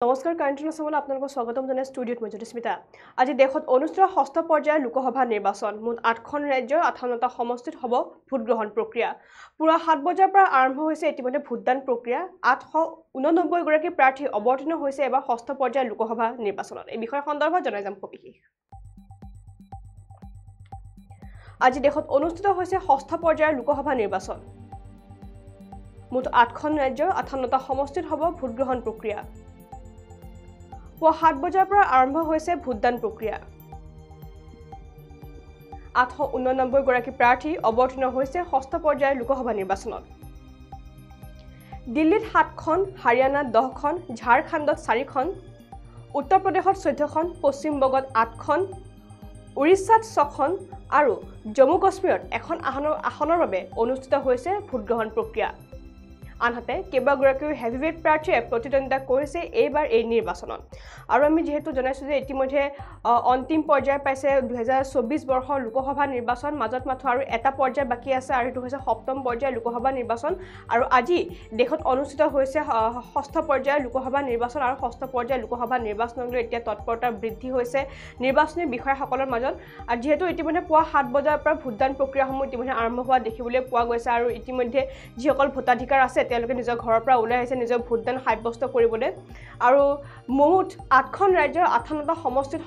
নমস্কাৰ কাৰেণ্ট চাবলৈ আপোনালোকক স্বাগতম জনাই ষ্টুডিঅ'ত মই জ্যোতিস্মিতা আজি দেশত অনুষ্ঠিত ষষ্ঠ পৰ্যায়ৰ লোকসভা নিৰ্বাচন মুঠ ৮খন ৰাজ্যৰ ৫৮টা সমষ্টিত হ'ব ভোট গ্ৰহণ প্ৰক্ৰিয়া পুৰা ৭ বজাৰ পৰা আৰম্ভ হৈছে ইতিমধ্যে ভোটদান প্ৰক্ৰিয়া ৮৮৯ গৰাকী প্ৰাৰ্থী অৱতীৰ্ণ হৈছে এবাৰ ষষ্ঠ পৰ্যায়ৰ লোকসভা নিৰ্বাচনত এই বিষয় সন্দৰ্ভত জনাই যাম সবিশেষ আজি দেশত অনুষ্ঠিত হৈছে ষষ্ঠ পৰ্যায়ৰ লোকসভা নিৰ্বাচন মুঠ ৮খন ৰাজ্যৰ ৫৮টা সমষ্টিত হ'ব ভোট গ্ৰহণ প্ৰক্ৰিয়া পুৱা ৭ বজাৰ পৰা আৰম্ভ হৈছে ভোটদান প্ৰক্ৰিয়া ৮৮৯ গৰাকী প্ৰাৰ্থী অৱতীৰ্ণ হৈছে ষষ্ঠ পৰ্যায়ৰ লোকসভা নিৰ্বাচনত দিল্লীত ৭খন হাৰিয়ানাত 10খন ঝাৰখণ্ডত 4খন উত্তৰ প্ৰদেশত 14খন পশ্চিম বংগত 8খন উৰিষ্যাত 6খন আৰু জম্মু কাশ্মীৰত এখন আসনৰ বাবে অনুষ্ঠিত হৈছে ভোটগ্ৰহণ প্ৰক্ৰিয়া আনহাতে কেইবাগৰাকীও হেভিৱেট প্ৰাৰ্থীয়ে প্ৰতিদ্বন্দ্বিতা কৰিছে এইবাৰ এই নিৰ্বাচনত আৰু আমি যেহেতু জনাইছো যে ইতিমধ্যে অন্তিম পৰ্যায় পাইছে 2024 বৰ্ষৰ লোকসভা নিৰ্বাচন মাজত মাত্ৰ আৰু এটা পৰ্যায় বাকি আছে আৰু এটো হৈছে সপ্তম পৰ্যায়ৰ লোকসভা নিৰ্বাচন আৰু আজি দেশত অনুষ্ঠিত হৈছে ষষ্ঠ পৰ্যায়ৰ লোকসভা নিৰ্বাচন আৰু ষষ্ঠ পৰ্যায়ৰ লোকসভা নিৰ্বাচনলৈ এতিয়া তৎপৰতা বৃদ্ধি হৈছে নিৰ্বাচনী বিষয়াসকলৰ মাজত আৰু যেহেতু ইতিমধ্যে পুৱা 7 বজাৰ পৰা ভোটদান প্ৰক্ৰিয়াসমূহ ইতিমধ্যে আৰম্ভ হোৱা দেখিবলৈ পোৱা গৈছে আৰু ইতিমধ্যে যিসকল ভোটাধিকাৰ আছে তেওঁলোকে নিজৰ ঘৰৰ পৰা ওলাই আহিছে নিজৰ ভোটদান সাব্যস্ত কৰিবলৈ আৰু মুঠ 8খন ৰাজ্যৰ 58টা সমষ্টিত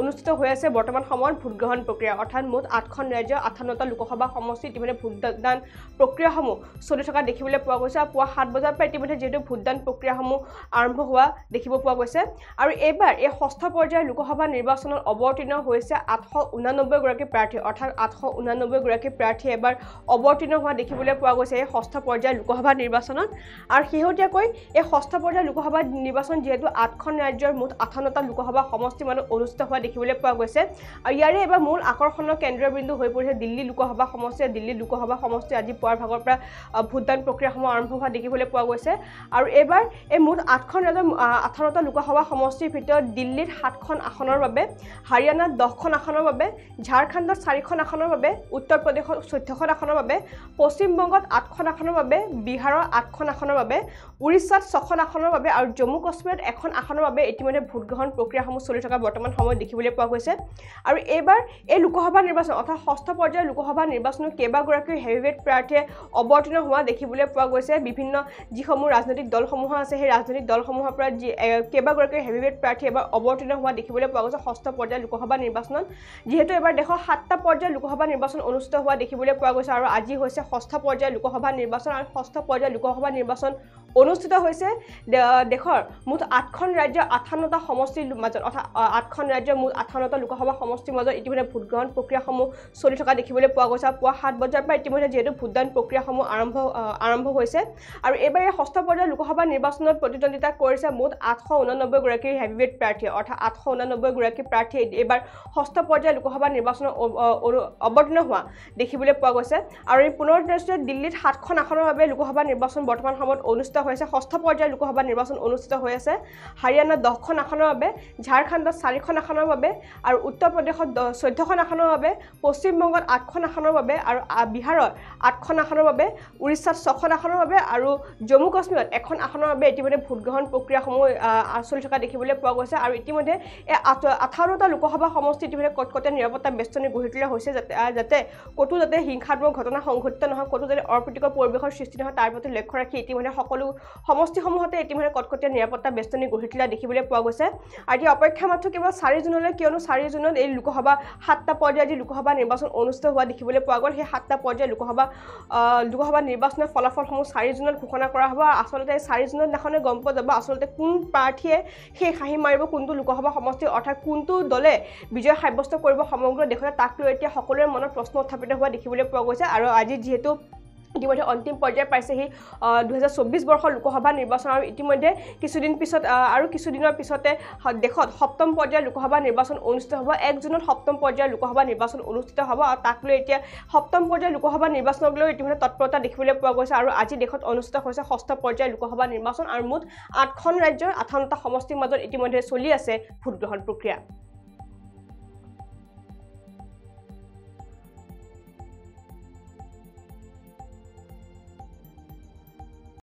অনুষ্ঠিত হৈ আছে বৰ্তমান সময়ত ভোট গ্ৰহণ প্ৰক্ৰিয়া অৰ্থাৎ মুঠ 8খন ৰাজ্যৰ 58টা লোকসভা সমষ্টিত ইতিমধ্যে ভোটদান প্ৰক্ৰিয়াসমূহ চলি থকা দেখিবলৈ পোৱা গৈছে আৰু পুৱা 7 বজাৰ পৰা ইতিমধ্যে যেহেতু ভোটদান প্ৰক্ৰিয়াসমূহ আৰম্ভ হোৱা দেখিব পোৱা গৈছে আৰু এইবাৰ এই ষষ্ঠ পৰ্যায়ৰ লোকসভা নিৰ্বাচনত অৱতীৰ্ণ হৈছে 889 গৰাকী প্ৰাৰ্থী অৰ্থাৎ 889 গৰাকী প্ৰাৰ্থী এবাৰ অৱতীৰ্ণ হোৱা দেখিবলৈ পোৱা গৈছে এই ষষ্ঠ পৰ্যায়ৰ লোকসভা নিৰ্বাচনত আৰু শেহতীয়াকৈ এই ষষ্ঠ পৰ্যায়ৰ লোকসভা নিৰ্বাচন যেহেতু 8খন ৰাজ্যৰ মুঠ 58টা লোকসভা সমষ্টি মানত অনুষ্ঠিত হোৱা দেখিবলৈ পোৱা গৈছে আৰু ইয়াৰে এবাৰ মূল আকৰ্ষণৰ কেন্দ্ৰবিন্দু হৈ পৰিছে দিল্লী লোকসভা সমষ্টি আজি পুৱাৰ ভাগৰ পৰা ভোটদান প্ৰক্ৰিয়াসমূহ আৰম্ভ হোৱা দেখিবলৈ পোৱা গৈছে আৰু এবাৰ এই মুঠ 8খন ৰাজ্যৰ 18টা লোকসভা সমষ্টিৰ ভিতৰত দিল্লীত 7খন আসনৰ বাবে হাৰিয়ানাত 10খন আসনৰ বাবে ঝাৰখণ্ডত 4খন আসনৰ বাবে উত্তৰ প্ৰদেশত 14খন আসনৰ বাবে পশ্চিম বংগত 8খন আসনৰ বাবে বিহাৰৰ 8খন আসনৰ বাবে উৰিষ্যাত 6খন আসনৰ বাবে আৰু জম্মু কাশ্মীৰত এখন আসনৰ বাবে ইতিমধ্যে ভোট গ্ৰহণ প্ৰক্ৰিয়াসমূহ চলি থকা বৰ্তমান সময়ত দেখিবলৈ পোৱা গৈছে আৰু এইবাৰ এই লোকসভা নিৰ্বাচন অৰ্থাৎ ষষ্ঠ পৰ্যায়ৰ লোকসভা নিৰ্বাচনত কেইবাগৰাকীও হেভিৱেট প্ৰাৰ্থীয়ে অৱতীৰ্ণ হোৱা দেখিবলৈ পোৱা গৈছে বিভিন্ন যিসমূহ ৰাজনৈতিক দলসমূহ আছে সেই ৰাজনৈতিক দলসমূহৰ পৰা কেইবাগৰাকীও হেভিৱেট প্ৰাৰ্থী এবাৰ অৱতীৰ্ণ হোৱা দেখিবলৈ পোৱা গৈছে ষষ্ঠ পৰ্যায়ৰ লোকসভা নিৰ্বাচনত যিহেতু এবাৰ দেশৰ 7টা পৰ্যায়ৰ লোকসভা নিৰ্বাচন অনুষ্ঠিত হোৱা দেখিবলৈ পোৱা গৈছে আৰু আজি হৈছে ষষ্ঠ পৰ্যায়ৰ লোকসভা নিৰ্বাচন আৰু ষষ্ঠ পৰ্যায়ৰ লোকসভা নিৰ্বাচন অনুষ্ঠিত হৈছে দেশৰ মুঠ 8খন ৰাজ্যৰ 58টা সমষ্টিৰ মাজত অৰ্থাৎ 8খন ৰাজ্যৰ মুঠ 58টা লোকসভা সমষ্টিৰ মাজত ইতিমধ্যে ভোট গ্ৰহণ প্ৰক্ৰিয়াসমূহ চলি থকা দেখিবলৈ পোৱা গৈছে পুৱা 7 বজাৰ পৰা ইতিমধ্যে যেহেতু ভোটদান প্ৰক্ৰিয়াসমূহ আৰম্ভ হৈছে আৰু এইবাৰ এই ষষ্ঠ পৰ্যায়ৰ লোকসভা নিৰ্বাচনত প্ৰতিদ্বন্দ্বিতা কৰিছে মুঠ 889 গৰাকী হেভিৱেট প্ৰাৰ্থী অৰ্থাৎ 889 গৰাকী প্ৰাৰ্থী এইবাৰ ষষ্ঠ পৰ্যায়ৰ লোকসভা নিৰ্বাচনত অৱতীৰ্ণ হোৱা দেখিবলৈ পোৱা গৈছে আৰু এই পুনৰ দিল্লীত 7খন আসনৰ বাবে লোকসভা নিৰ্বাচন বৰ্তমান সময়ত অনুষ্ঠিত হৈছে ষষ্ঠ পৰ্যায়ৰ লোকসভা নিৰ্বাচন অনুষ্ঠিত হৈ আছে হাৰিয়ানাত 10খন আসনৰ বাবে ঝাৰখণ্ডত 4খন আসনৰ বাবে আৰু উত্তৰ প্ৰদেশত 14খন আসনৰ বাবে পশ্চিম বংগত 8খন আসনৰ বাবে আৰু বিহাৰৰ 8খন আসনৰ বাবে উৰিষ্যাত 6খন আসনৰ বাবে আৰু জম্মু কাশ্মীৰত এখন আসনৰ বাবে ইতিমধ্যে ভোট গ্ৰহণ প্ৰক্ৰিয়াসমূহ চলি থকা দেখিবলৈ পোৱা গৈছে আৰু ইতিমধ্যে এই 58টা লোকসভা সমষ্টি ইতিমধ্যে কটকটীয়া নিৰাপত্তা বেষ্টনী গঢ়ি তোলা হৈছে যাতে ক'তো যাতে হিংসাত্মক ঘটনা সংঘটিত নহয় ক'তো যাতে অপ্ৰীতিকৰ পৰিৱেশৰ সৃষ্টি নহয় তাৰ প্ৰতি লক্ষ্য ৰাখি ইতিমধ্যে সকলো সমষ্টিসমূহতে ইতিমধ্যে কটকটীয়া নিৰাপত্তা বেষ্টনী গঢ়ি তোলা দেখিবলৈ পোৱা গৈছে আৰু এই অপেক্ষা মাত্ৰ কেৱল 4 জুনলৈ কিয়নো 4 জুনত এই লোকসভা 7টা পৰ্যায়ৰ যি লোকসভা নিৰ্বাচন অনুষ্ঠিত হোৱা দেখিবলৈ পোৱা গ'ল সেই 7টা পৰ্যায়ৰ লোকসভা নিৰ্বাচনৰ ফলাফলসমূহ 4 জুনত ঘোষণা কৰা হ'ব আৰু আচলতে 4 জুনত দিনাখনে গম পোৱা যাব আচলতে কোন প্ৰাৰ্থীয়ে সেই হাঁহি মাৰিব কোনটো লোকসভা সমষ্টি অৰ্থাৎ কোনটো দলে বিজয় সাব্যস্ত কৰিব সমগ্ৰ দেশতে তাক লৈ এতিয়া সকলোৰে মনত প্ৰশ্ন উত্থাপিত হোৱা দেখিবলৈ পোৱা গৈছে আৰু আজি যিহেতু ইতিমধ্যে অন্তিম পৰ্যায় পাইছেহি 2024 বৰ্ষৰ লোকসভা নিৰ্বাচন আৰু ইতিমধ্যে কিছুদিনৰ পিছতে দেশত সপ্তম পৰ্যায়ৰ লোকসভা নিৰ্বাচন অনুষ্ঠিত হ'ব 1 জুনত সপ্তম পৰ্যায়ৰ লোকসভা নিৰ্বাচন অনুষ্ঠিত হ'ব আৰু তাক লৈ এতিয়া সপ্তম পৰ্যায়ৰ লোকসভা নিৰ্বাচনক লৈ ইতিমধ্যে তৎপৰতা দেখিবলৈ পোৱা গৈছে আৰু আজি দেশত অনুষ্ঠিত হৈছে ষষ্ঠ পৰ্যায়ৰ লোকসভা নিৰ্বাচন আৰু মুঠ 8খন ৰাজ্যৰ 58টা সমষ্টিৰ মাজত ইতিমধ্যে চলি আছে ভোট গ্ৰহণ প্ৰক্ৰিয়া